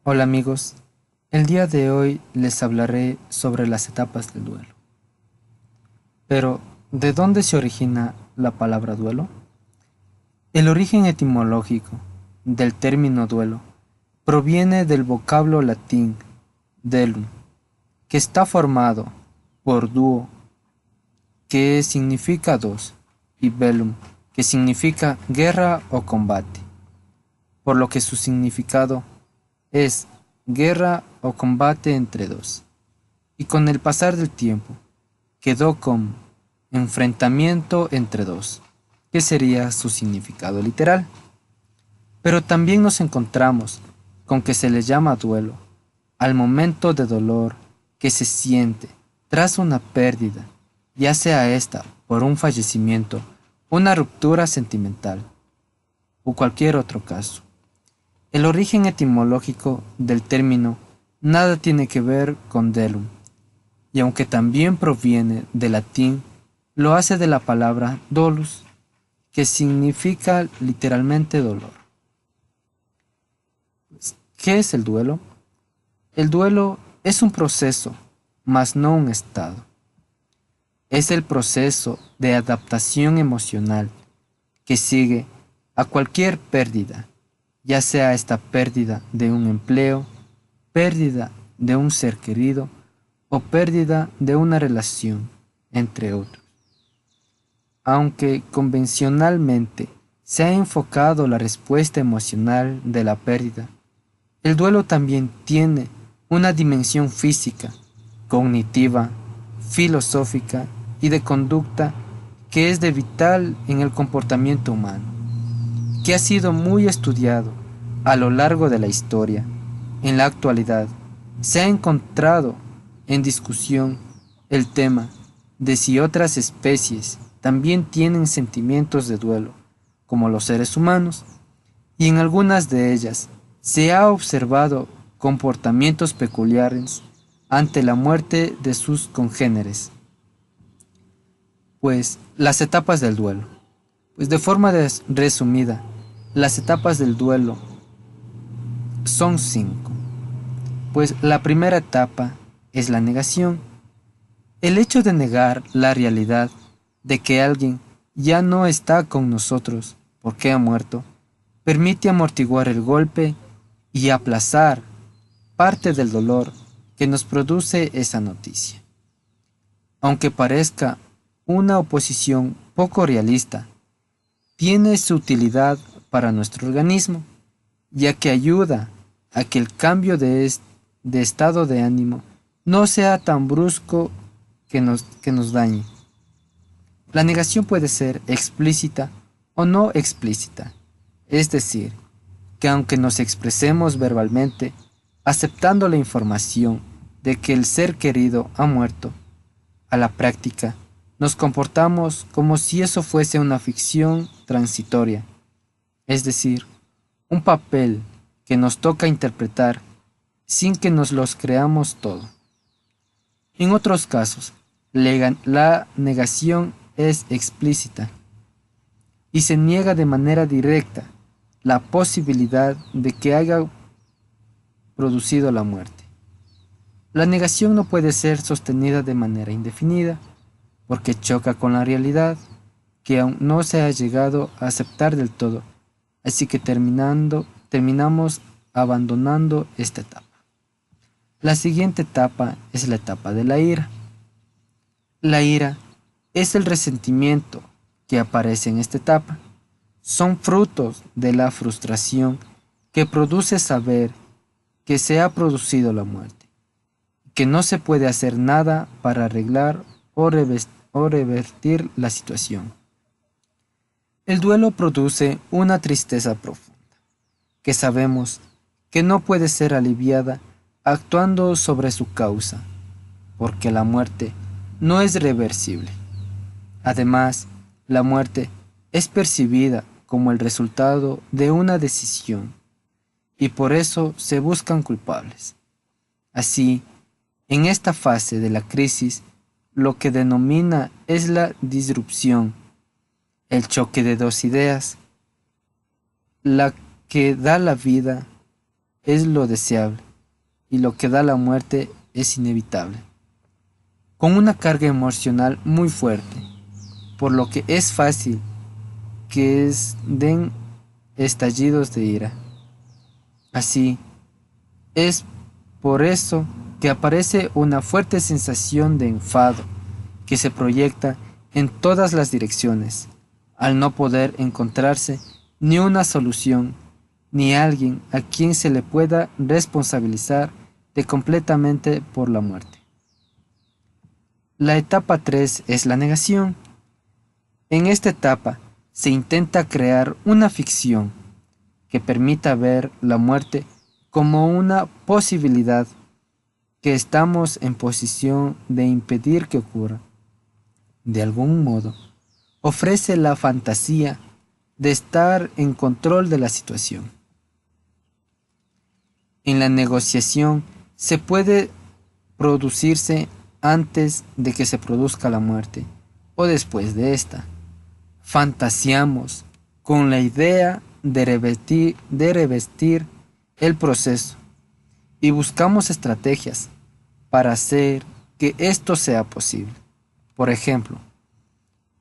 Hola amigos, el día de hoy les hablaré sobre las etapas del duelo. Pero, ¿de dónde se origina la palabra duelo? El origen etimológico del término duelo proviene del vocablo latín delum, que está formado por duo, que significa dos, y bellum, que significa guerra o combate, por lo que su significado es guerra o combate entre dos. Y con el pasar del tiempo quedó como enfrentamiento entre dos, que sería su significado literal. Pero también nos encontramos con que se le llama duelo al momento de dolor que se siente tras una pérdida, ya sea esta por un fallecimiento, una ruptura sentimental o cualquier otro caso. El origen etimológico del término nada tiene que ver con delum, y aunque también proviene del latín, lo hace de la palabra dolus, que significa literalmente dolor. ¿Qué es el duelo? El duelo es un proceso, mas no un estado. Es el proceso de adaptación emocional que sigue a cualquier pérdida, ya sea esta pérdida de un empleo, pérdida de un ser querido o pérdida de una relación, entre otros. Aunque convencionalmente se ha enfocado la respuesta emocional de la pérdida, el duelo también tiene una dimensión física, cognitiva, filosófica y de conducta que es de vital en el comportamiento humano, que ha sido muy estudiado a lo largo de la historia. En la actualidad, se ha encontrado en discusión el tema de si otras especies también tienen sentimientos de duelo, como los seres humanos, y en algunas de ellas se ha observado comportamientos peculiares ante la muerte de sus congéneres. Pues las etapas del duelo. Pues de forma resumida, las etapas del duelo son 5. Pues la primera etapa es la negación. El hecho de negar la realidad de que alguien ya no está con nosotros porque ha muerto, permite amortiguar el golpe y aplazar parte del dolor que nos produce esa noticia. Aunque parezca una oposición poco realista, tiene su utilidad para nuestro organismo, ya que ayuda a que el cambio de estado de ánimo no sea tan brusco que nos dañe. La negación puede ser explícita o no explícita, es decir, que aunque nos expresemos verbalmente, aceptando la información de que el ser querido ha muerto, a la práctica nos comportamos como si eso fuese una ficción transitoria, es decir, un papel que nos toca interpretar sin que nos los creamos todo. En otros casos, la negación es explícita y se niega de manera directa la posibilidad de que haya producido la muerte. La negación no puede ser sostenida de manera indefinida porque choca con la realidad que aún no se ha llegado a aceptar del todo, así que terminamos abandonando esta etapa. La siguiente etapa es la etapa de la ira. La ira es el resentimiento que aparece en esta etapa. Son frutos de la frustración que produce saber que se ha producido la muerte, que no se puede hacer nada para arreglar o revertir la situación. El duelo produce una tristeza profunda, que sabemos que no puede ser aliviada actuando sobre su causa, porque la muerte no es reversible. Además, la muerte es percibida como el resultado de una decisión, y por eso se buscan culpables. Así, en esta fase de la crisis, lo que denomina es la disrupción, el choque de dos ideas, la que da la vida es lo deseable y lo que da la muerte es inevitable, con una carga emocional muy fuerte, por lo que es fácil que den estallidos de ira. Así, es por eso que aparece una fuerte sensación de enfado que se proyecta en todas las direcciones, al no poder encontrarse ni una solución, ni alguien a quien se le pueda responsabilizar de completamente por la muerte. La etapa 3 es la negación. En esta etapa se intenta crear una ficción que permita ver la muerte como una posibilidad que estamos en posición de impedir que ocurra. De algún modo, ofrece la fantasía de estar en control de la situación. En la negociación se puede producirse antes de que se produzca la muerte o después de esta. Fantaseamos con la idea de revestir el proceso y buscamos estrategias para hacer que esto sea posible. Por ejemplo,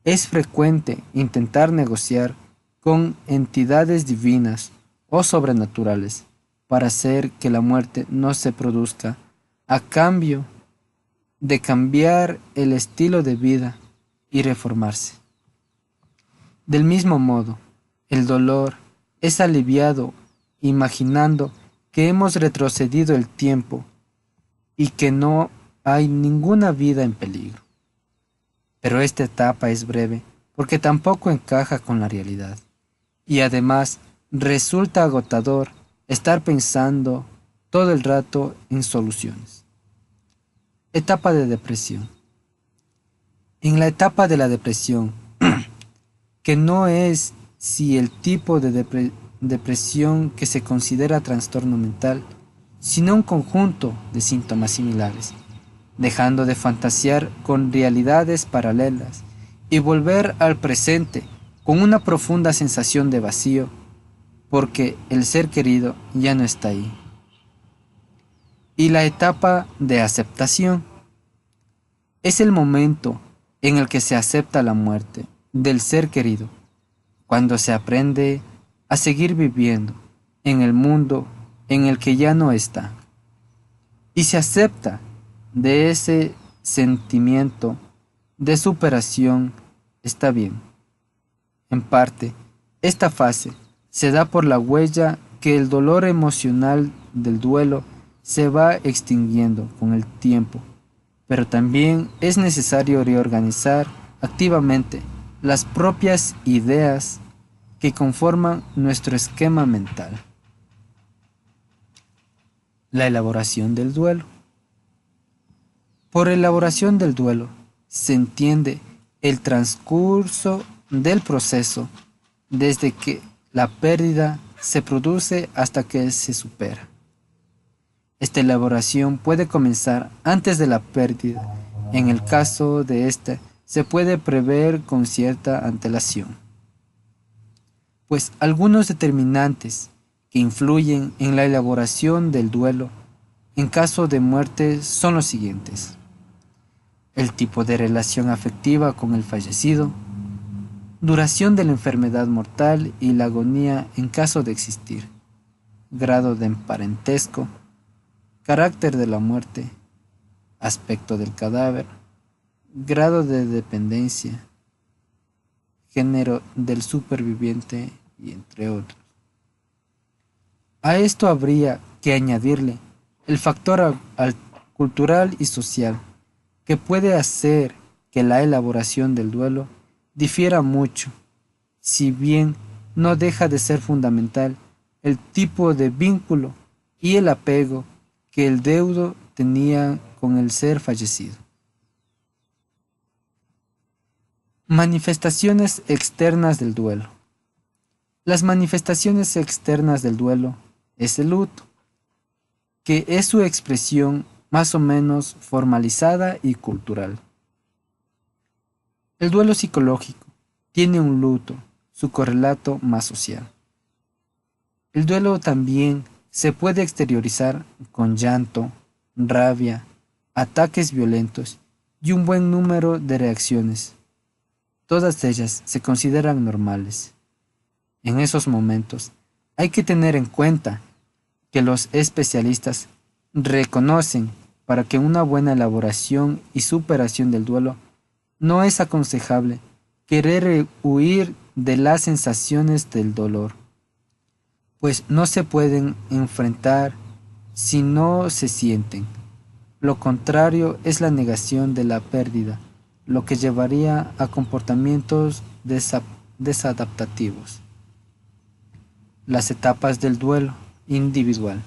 es frecuente intentar negociar con entidades divinas o sobrenaturales para hacer que la muerte no se produzca a cambio de cambiar el estilo de vida y reformarse. Del mismo modo, el dolor es aliviado imaginando que hemos retrocedido el tiempo y que no hay ninguna vida en peligro. Pero esta etapa es breve porque tampoco encaja con la realidad y además resulta agotador estar pensando todo el rato en soluciones. Etapa de depresión. En la etapa de la depresión, que no es si el tipo de depresión que se considera trastorno mental, sino un conjunto de síntomas similares, dejando de fantasear con realidades paralelas y volver al presente con una profunda sensación de vacío, porque el ser querido ya no está ahí. Y la etapa de aceptación es el momento en el que se acepta la muerte del ser querido, cuando se aprende a seguir viviendo en el mundo en el que ya no está. Y se acepta de ese sentimiento de superación está bien. En parte, esta fase se da por la huella que el dolor emocional del duelo se va extinguiendo con el tiempo, pero también es necesario reorganizar activamente las propias ideas que conforman nuestro esquema mental. La elaboración del duelo. Por elaboración del duelo se entiende el transcurso del proceso desde que la pérdida se produce hasta que se supera. Esta elaboración puede comenzar antes de la pérdida. En el caso de esta, se puede prever con cierta antelación, pues algunos determinantes que influyen en la elaboración del duelo en caso de muerte son los siguientes: el tipo de relación afectiva con el fallecido, duración de la enfermedad mortal y la agonía en caso de existir, grado de parentesco, carácter de la muerte, aspecto del cadáver, grado de dependencia, género del superviviente y entre otros. A esto habría que añadirle el factor cultural y social que puede hacer que la elaboración del duelo difiera mucho, si bien no deja de ser fundamental el tipo de vínculo y el apego que el deudo tenía con el ser fallecido. Manifestaciones externas del duelo. Las manifestaciones externas del duelo es el luto, que es su expresión más o menos formalizada y cultural. El duelo psicológico tiene un luto, su correlato más social. El duelo también se puede exteriorizar con llanto, rabia, ataques violentos y un buen número de reacciones. Todas ellas se consideran normales. En esos momentos hay que tener en cuenta que los especialistas reconocen para que una buena elaboración y superación del duelo no es aconsejable querer huir de las sensaciones del dolor, pues no se pueden enfrentar si no se sienten. Lo contrario es la negación de la pérdida, lo que llevaría a comportamientos desadaptativos. Las etapas del duelo individual.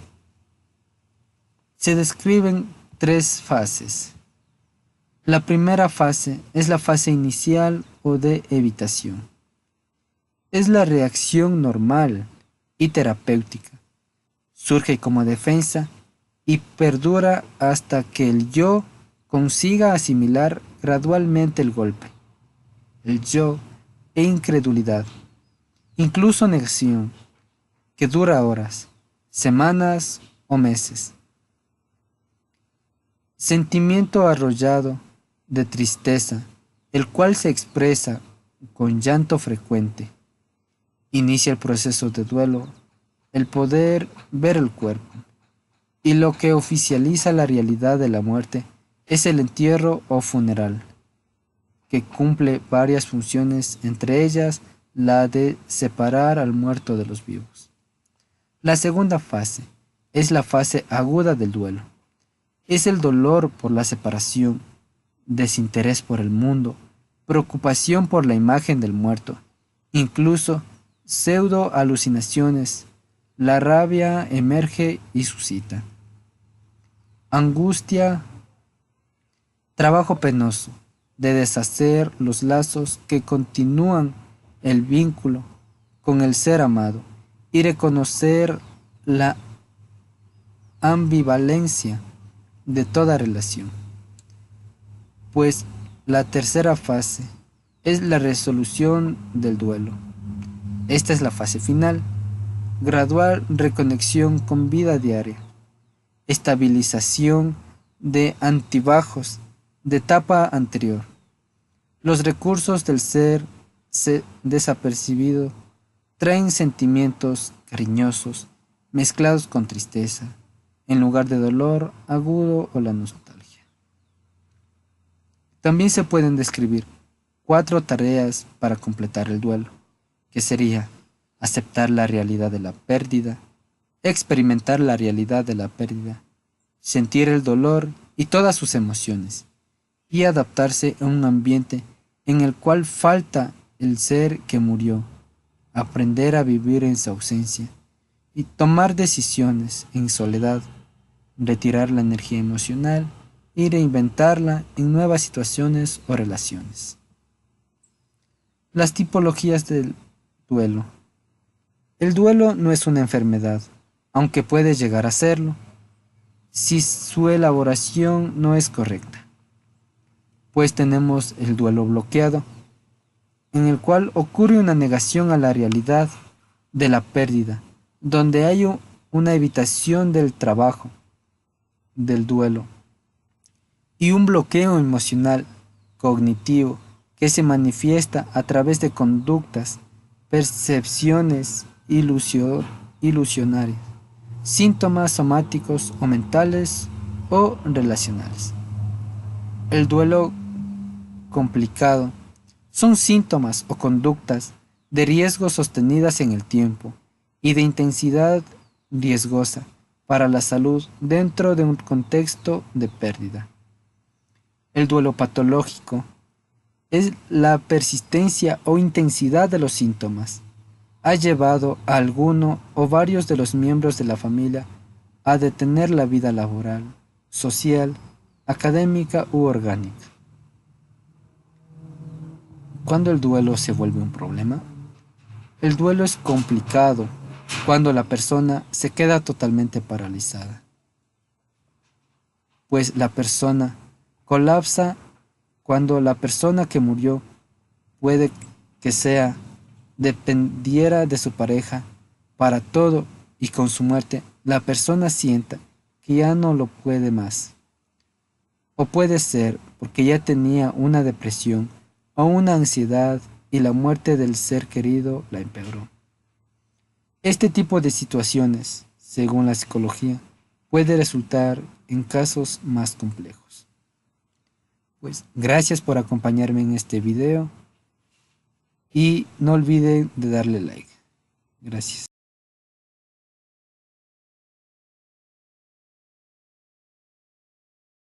Se describen tres fases. La primera fase es la fase inicial o de evitación. Es la reacción normal y terapéutica. Surge como defensa y perdura hasta que el yo consiga asimilar gradualmente el golpe. El yo e incredulidad, incluso negación, que dura horas, semanas o meses. Sentimiento arrollado de tristeza, el cual se expresa con llanto frecuente. Inicia el proceso de duelo, el poder ver el cuerpo, y lo que oficializa la realidad de la muerte es el entierro o funeral, que cumple varias funciones, entre ellas la de separar al muerto de los vivos. La segunda fase es la fase aguda del duelo. Es el dolor por la separación, desinterés por el mundo, preocupación por la imagen del muerto, incluso pseudo alucinaciones. La rabia emerge y suscita. Angustia, trabajo penoso de deshacer los lazos que continúan el vínculo con el ser amado y reconocer la ambivalencia de toda relación. Pues la tercera fase es la resolución del duelo. Esta es la fase final, gradual reconexión con vida diaria, estabilización de antibajos de etapa anterior. Los recursos del ser desapercibido traen sentimientos cariñosos mezclados con tristeza, en lugar de dolor agudo o la nostalgia. También se pueden describir 4 tareas para completar el duelo, que sería aceptar la realidad de la pérdida, experimentar la realidad de la pérdida, sentir el dolor y todas sus emociones, y adaptarse a un ambiente en el cual falta el ser que murió, aprender a vivir en su ausencia y tomar decisiones en soledad, retirar la energía emocional y reinventarla en nuevas situaciones o relaciones. Las tipologías del duelo. El duelo no es una enfermedad, aunque puede llegar a serlo, si su elaboración no es correcta. Pues tenemos el duelo bloqueado, en el cual ocurre una negación a la realidad de la pérdida, donde hay una evitación del trabajo, del duelo, y un bloqueo emocional, cognitivo, que se manifiesta a través de conductas, percepciones ilusionarias, síntomas somáticos o mentales o relacionales. El duelo complicado son síntomas o conductas de riesgo sostenidas en el tiempo y de intensidad riesgosa para la salud dentro de un contexto de pérdida. El duelo patológico es la persistencia o intensidad de los síntomas. Ha llevado a alguno o varios de los miembros de la familia a detener la vida laboral, social, académica u orgánica. ¿Cuándo el duelo se vuelve un problema? El duelo es complicado cuando la persona se queda totalmente paralizada, pues la persona colapsa cuando la persona que murió puede que dependiera de su pareja para todo y con su muerte la persona sienta que ya no lo puede más. O puede ser porque ya tenía una depresión o una ansiedad y la muerte del ser querido la empeoró. Este tipo de situaciones, según la psicología, puede resultar en casos más complejos. Pues gracias por acompañarme en este video y no olviden de darle like. Gracias.